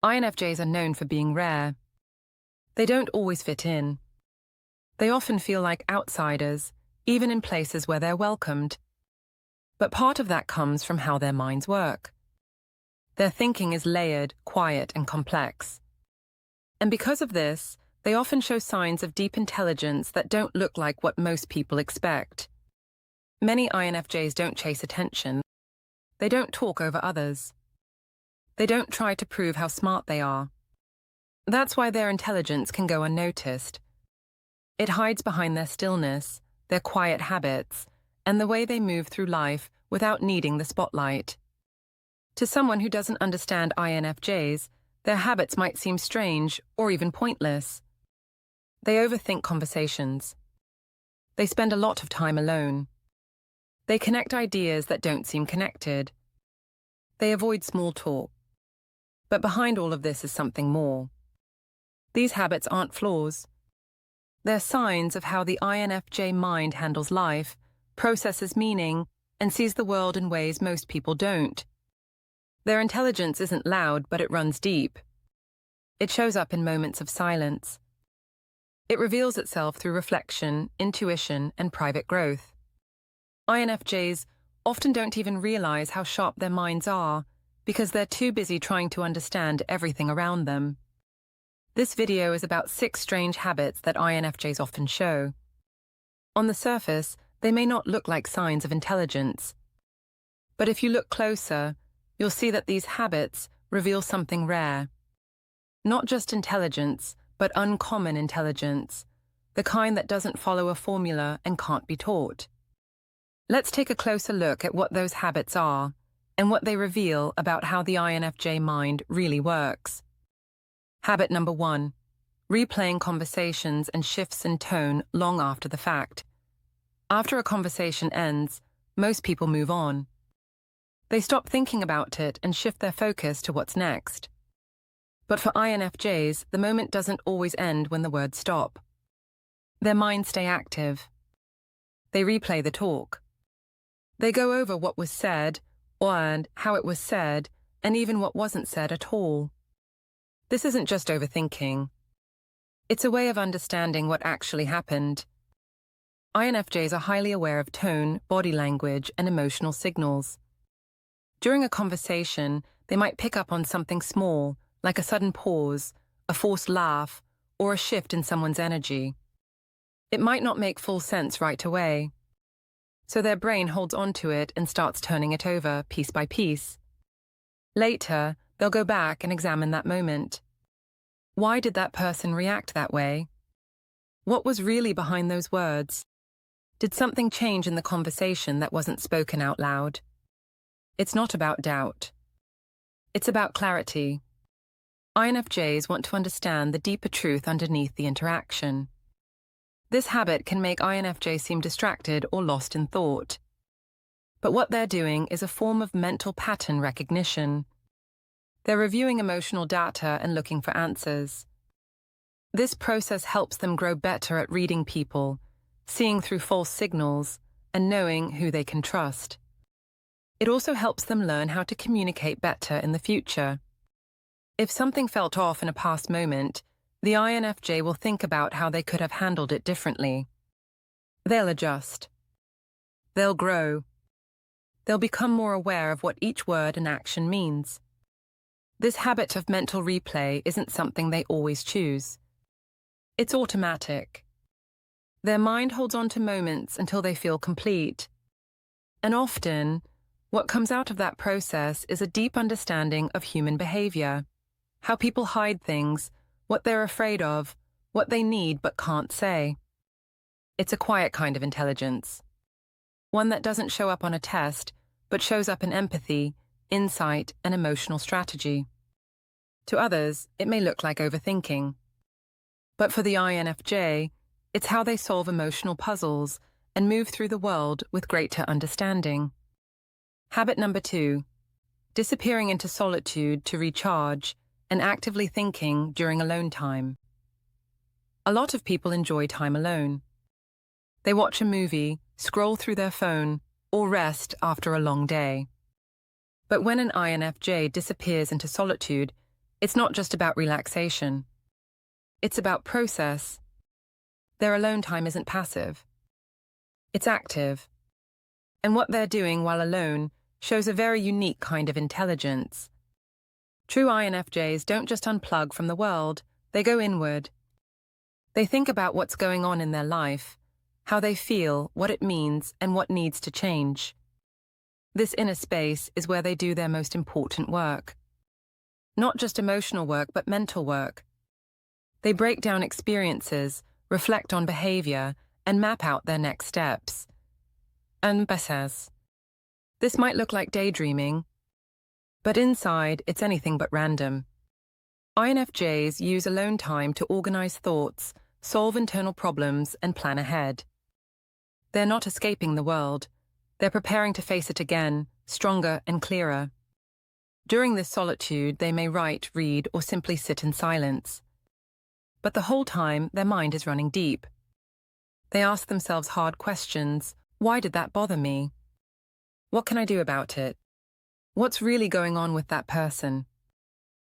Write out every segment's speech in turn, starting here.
INFJs are known for being rare. They don't always fit in. They often feel like outsiders, even in places where they're welcomed. But part of that comes from how their minds work. Their thinking is layered, quiet, and complex. And because of this, they often show signs of deep intelligence that don't look like what most people expect. Many INFJs don't chase attention. They don't talk over others. They don't try to prove how smart they are. That's why their intelligence can go unnoticed. It hides behind their stillness, their quiet habits, and the way they move through life without needing the spotlight. To someone who doesn't understand INFJs, their habits might seem strange or even pointless. They overthink conversations. They spend a lot of time alone. They connect ideas that don't seem connected. They avoid small talk. But behind all of this is something more. These habits aren't flaws. They're signs of how the INFJ mind handles life, processes meaning, and sees the world in ways most people don't. Their intelligence isn't loud, but it runs deep. It shows up in moments of silence. It reveals itself through reflection, intuition, and private growth. INFJs often don't even realize how sharp their minds are because they're too busy trying to understand everything around them. This video is about 6 strange habits that INFJs often show. On the surface, they may not look like signs of intelligence. But if you look closer, you'll see that these habits reveal something rare. Not just intelligence, but uncommon intelligence, the kind that doesn't follow a formula and can't be taught. Let's take a closer look at what those habits are and what they reveal about how the INFJ mind really works. Habit number 1, replaying conversations and shifts in tone long after the fact. After a conversation ends, most people move on. They stop thinking about it and shift their focus to what's next. But for INFJs, the moment doesn't always end when the words stop. Their minds stay active. They replay the talk. They go over what was said, and how it was said, and even what wasn't said at all. This isn't just overthinking. It's a way of understanding what actually happened. INFJs are highly aware of tone, body language, and emotional signals. During a conversation, they might pick up on something small, like a sudden pause, a forced laugh, or a shift in someone's energy. It might not make full sense right away. So their brain holds onto it and starts turning it over piece by piece. Later, they'll go back and examine that moment. Why did that person react that way? What was really behind those words? Did something change in the conversation that wasn't spoken out loud? It's not about doubt. It's about clarity. INFJs want to understand the deeper truth underneath the interaction. This habit can make INFJ seem distracted or lost in thought. But what they're doing is a form of mental pattern recognition. They're reviewing emotional data and looking for answers. This process helps them grow better at reading people, seeing through false signals, and knowing who they can trust. It also helps them learn how to communicate better in the future. If something felt off in a past moment, the INFJ will think about how they could have handled it differently. They'll adjust. They'll grow. They'll become more aware of what each word and action means. This habit of mental replay isn't something they always choose. It's automatic. Their mind holds on to moments until they feel complete. And often, what comes out of that process is a deep understanding of human behavior, how people hide things, what they're afraid of, what they need but can't say. It's a quiet kind of intelligence. One that doesn't show up on a test, but shows up in empathy, insight, and emotional strategy. To others, it may look like overthinking. But for the INFJ, it's how they solve emotional puzzles and move through the world with greater understanding. Habit number 2, disappearing into solitude to recharge and actively thinking during alone time. A lot of people enjoy time alone. They watch a movie, scroll through their phone, or rest after a long day. But when an INFJ disappears into solitude, It's not just about relaxation. It's about process. Their alone time isn't passive. It's active. And what they're doing while alone shows a very unique kind of intelligence. True INFJs don't just unplug from the world, they go inward. They think about what's going on in their life, how they feel, what it means, and what needs to change. This inner space is where they do their most important work. Not just emotional work, but mental work. They break down experiences, reflect on behavior, and map out their next steps. And says, this might look like daydreaming, but inside it's anything but random. INFJs use alone time to organize thoughts, solve internal problems, and plan ahead. They're not escaping the world. They're preparing to face it again, stronger and clearer. During this solitude, they may write, read, or simply sit in silence. But the whole time, their mind is running deep. They ask themselves hard questions. Why did that bother me? What can I do about it? What's really going on with that person?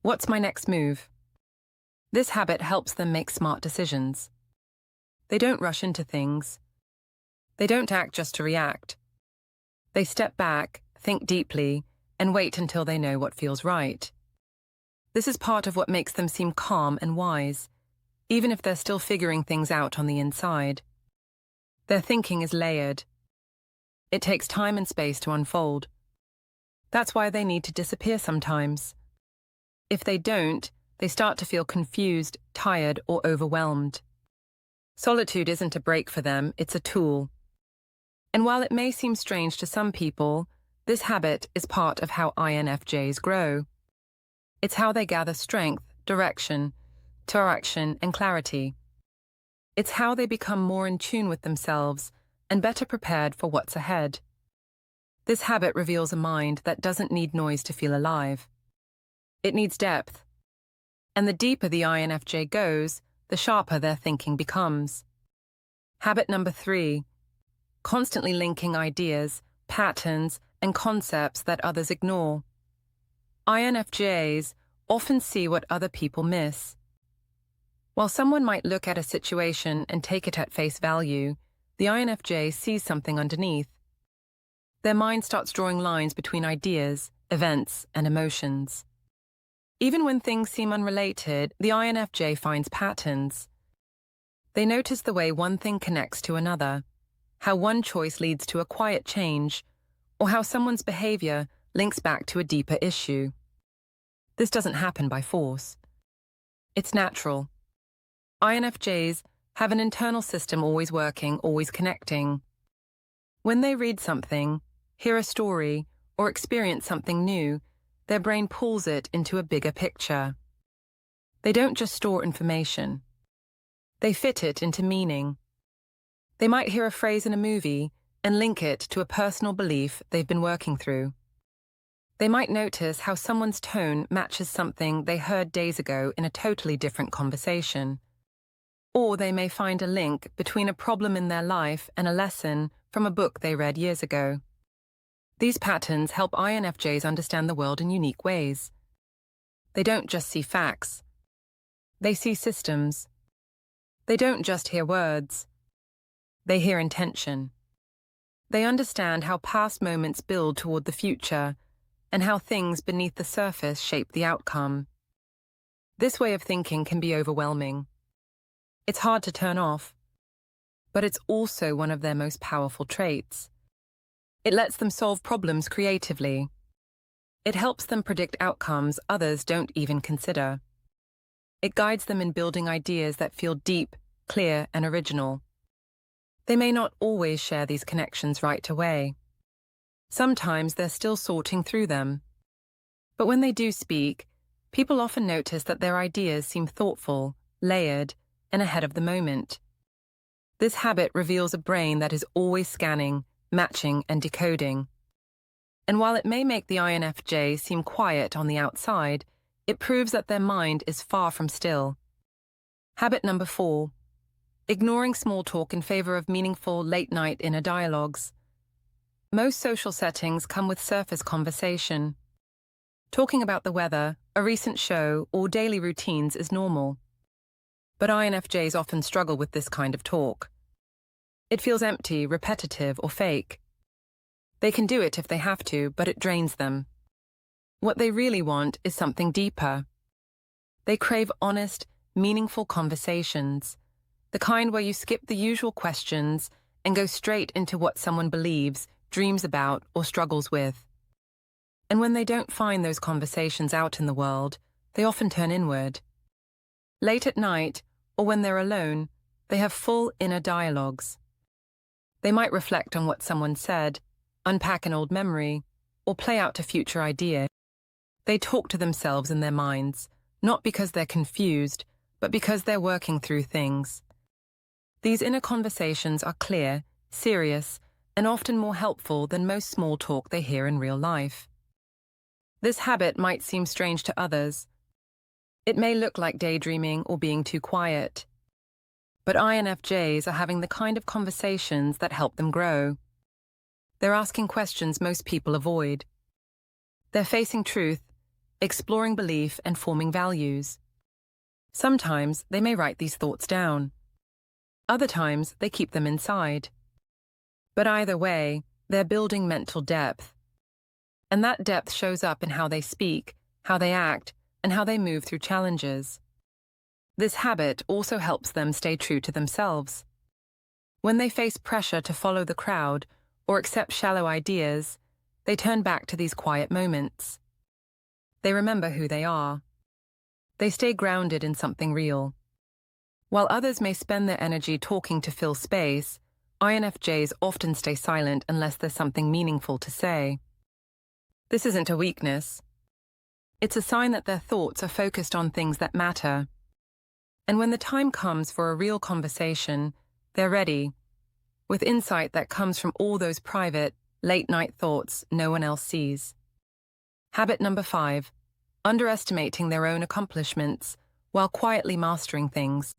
What's my next move? This habit helps them make smart decisions. They don't rush into things. They don't act just to react. They step back, think deeply, and wait until they know what feels right. This is part of what makes them seem calm and wise, even if they're still figuring things out on the inside. Their thinking is layered. It takes time and space to unfold. That's why they need to disappear sometimes. If they don't, they start to feel confused, tired, or overwhelmed. Solitude isn't a break for them, it's a tool. And while it may seem strange to some people, this habit is part of how INFJs grow. It's how they gather strength, direction, and clarity. It's how they become more in tune with themselves and better prepared for what's ahead. This habit reveals a mind that doesn't need noise to feel alive. It needs depth. And the deeper the INFJ goes, the sharper their thinking becomes. Habit number 3. Constantly linking ideas, patterns, and concepts that others ignore. INFJs often see what other people miss. While someone might look at a situation and take it at face value, the INFJ sees something underneath. Their mind starts drawing lines between ideas, events, and emotions. Even when things seem unrelated, the INFJ finds patterns. They notice the way one thing connects to another, how one choice leads to a quiet change, or how someone's behavior links back to a deeper issue. This doesn't happen by force. It's natural. INFJs have an internal system always working, always connecting. When they read something, hear a story, or experience something new, their brain pulls it into a bigger picture. They don't just store information. They fit it into meaning. They might hear a phrase in a movie and link it to a personal belief they've been working through. They might notice how someone's tone matches something they heard days ago in a totally different conversation. Or they may find a link between a problem in their life and a lesson from a book they read years ago. These patterns help INFJs understand the world in unique ways. They don't just see facts. They see systems. They don't just hear words. They hear intention. They understand how past moments build toward the future and how things beneath the surface shape the outcome. This way of thinking can be overwhelming. It's hard to turn off, but it's also one of their most powerful traits. It lets them solve problems creatively. It helps them predict outcomes others don't even consider. It guides them in building ideas that feel deep, clear, and original. They may not always share these connections right away. Sometimes they're still sorting through them. But when they do speak, people often notice that their ideas seem thoughtful, layered, and ahead of the moment. This habit reveals a brain that is always scanning, matching, and decoding. And while it may make the INFJ seem quiet on the outside, it proves that their mind is far from still. Habit number 4. Ignoring small talk in favor of meaningful late-night inner dialogues. Most social settings come with surface conversation. Talking about the weather, a recent show, or daily routines is normal. But INFJs often struggle with this kind of talk. It feels empty, repetitive, or fake. They can do it if they have to, but it drains them. What they really want is something deeper. They crave honest, meaningful conversations, the kind where you skip the usual questions and go straight into what someone believes, dreams about, or struggles with. And when they don't find those conversations out in the world, they often turn inward. Late at night, or when they're alone, they have full inner dialogues. They might reflect on what someone said, unpack an old memory, or play out a future idea. They talk to themselves in their minds, not because they're confused, but because they're working through things. These inner conversations are clear, serious, and often more helpful than most small talk they hear in real life. This habit might seem strange to others. It may look like daydreaming or being too quiet. But INFJs are having the kind of conversations that help them grow. They're asking questions most people avoid. They're facing truth, exploring belief, and forming values. Sometimes they may write these thoughts down. Other times they keep them inside. But either way, they're building mental depth. And that depth shows up in how they speak, how they act, and how they move through challenges. This habit also helps them stay true to themselves. When they face pressure to follow the crowd or accept shallow ideas, they turn back to these quiet moments. They remember who they are. They stay grounded in something real. While others may spend their energy talking to fill space, INFJs often stay silent unless there's something meaningful to say. This isn't a weakness. It's a sign that their thoughts are focused on things that matter. And when the time comes for a real conversation, they're ready, with insight that comes from all those private, late-night thoughts no one else sees. Habit number 5, underestimating their own accomplishments while quietly mastering things.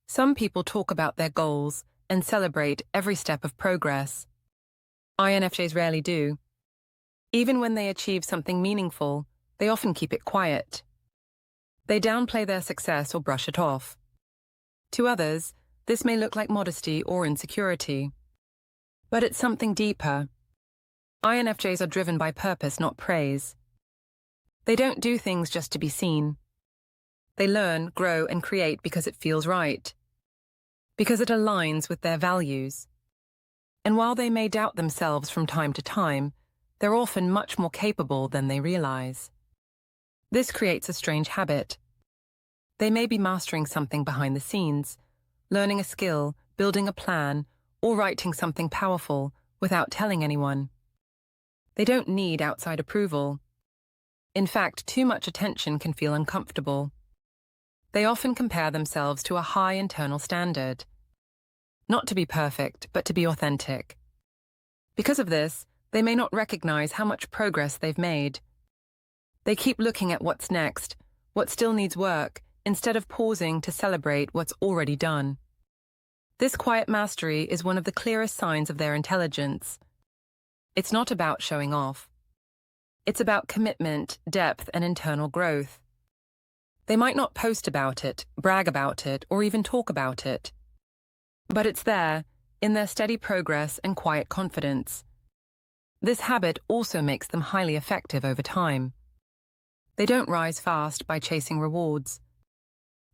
Some people talk about their goals and celebrate every step of progress. INFJs rarely do. Even when they achieve something meaningful, they often keep it quiet. They downplay their success or brush it off. To others, this may look like modesty or insecurity. But it's something deeper. INFJs are driven by purpose, not praise. They don't do things just to be seen. They learn, grow, and create because it feels right, because it aligns with their values. And while they may doubt themselves from time to time, they're often much more capable than they realize. This creates a strange habit. They may be mastering something behind the scenes, learning a skill, building a plan, or writing something powerful without telling anyone. They don't need outside approval. In fact, too much attention can feel uncomfortable. They often compare themselves to a high internal standard. Not to be perfect, but to be authentic. Because of this, they may not recognize how much progress they've made. They keep looking at what's next, what still needs work, instead of pausing to celebrate what's already done. This quiet mastery is one of the clearest signs of their intelligence. It's not about showing off. It's about commitment, depth, and internal growth. They might not post about it, brag about it, or even talk about it. But it's there, in their steady progress and quiet confidence. This habit also makes them highly effective over time. They don't rise fast by chasing rewards.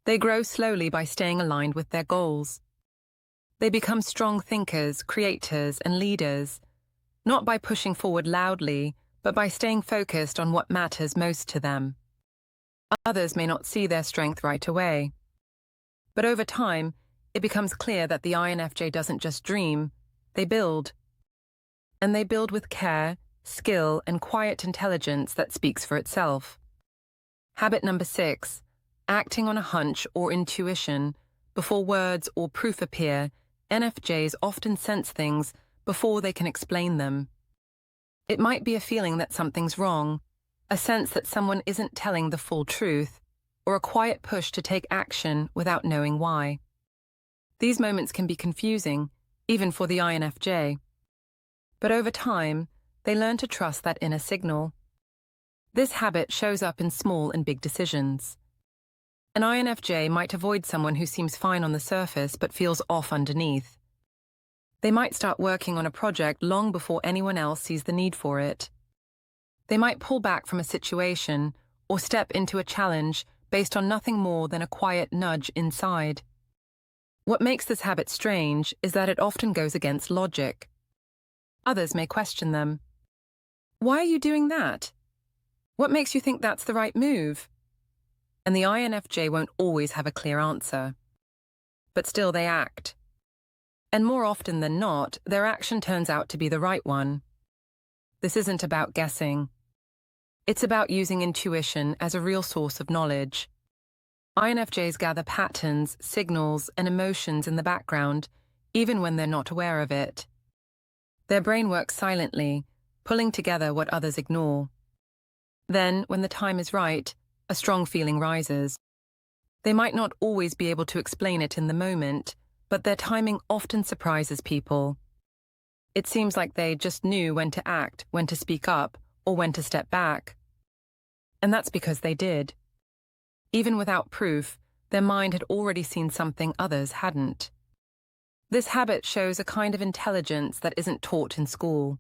They grow slowly by staying aligned with their goals. They become strong thinkers, creators, and leaders, not by pushing forward loudly, but by staying focused on what matters most to them. Others may not see their strength right away. But over time, it becomes clear that the INFJ doesn't just dream, they build. And they build with care, skill, and quiet intelligence that speaks for itself. Habit number 6, acting on a hunch or intuition. Before words or proof appear, NFJs often sense things before they can explain them. It might be a feeling that something's wrong, a sense that someone isn't telling the full truth, or a quiet push to take action without knowing why. These moments can be confusing, even for the INFJ. But over time, they learn to trust that inner signal. This habit shows up in small and big decisions. An INFJ might avoid someone who seems fine on the surface but feels off underneath. They might start working on a project long before anyone else sees the need for it. They might pull back from a situation or step into a challenge based on nothing more than a quiet nudge inside. What makes this habit strange is that it often goes against logic. Others may question them. Why are you doing that? What makes you think that's the right move? And the INFJ won't always have a clear answer. But still they act. And more often than not, their action turns out to be the right one. This isn't about guessing. It's about using intuition as a real source of knowledge. INFJs gather patterns, signals, and emotions in the background, even when they're not aware of it. Their brain works silently, pulling together what others ignore. Then, when the time is right, a strong feeling rises. They might not always be able to explain it in the moment, but their timing often surprises people. It seems like they just knew when to act, when to speak up, or when to step back. And that's because they did. Even without proof, their mind had already seen something others hadn't. This habit shows a kind of intelligence that isn't taught in school.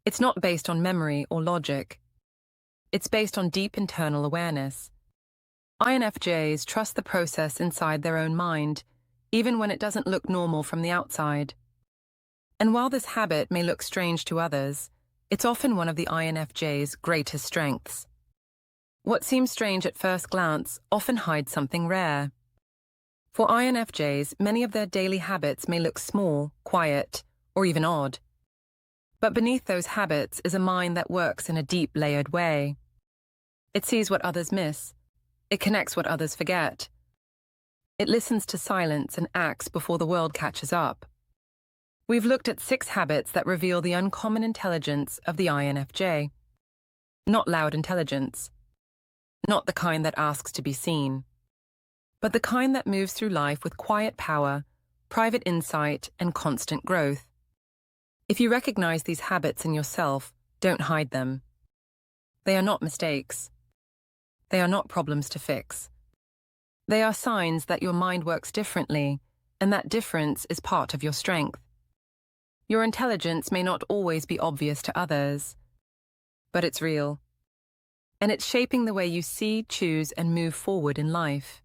It's not based on memory or logic. It's based on deep internal awareness. INFJs trust the process inside their own mind, even when it doesn't look normal from the outside. And while this habit may look strange to others, it's often one of the INFJ's greatest strengths. What seems strange at first glance often hides something rare. For INFJs, many of their daily habits may look small, quiet, or even odd. But beneath those habits is a mind that works in a deep, layered way. It sees what others miss. It connects what others forget. It listens to silence and acts before the world catches up. We've looked at 6 habits that reveal the uncommon intelligence of the INFJ. Not loud intelligence. Not the kind that asks to be seen. But the kind that moves through life with quiet power, private insight, and constant growth. If you recognize these habits in yourself, don't hide them. They are not mistakes. They are not problems to fix. They are signs that your mind works differently, and that difference is part of your strength. Your intelligence may not always be obvious to others, but it's real. And it's shaping the way you see, choose, and move forward in life.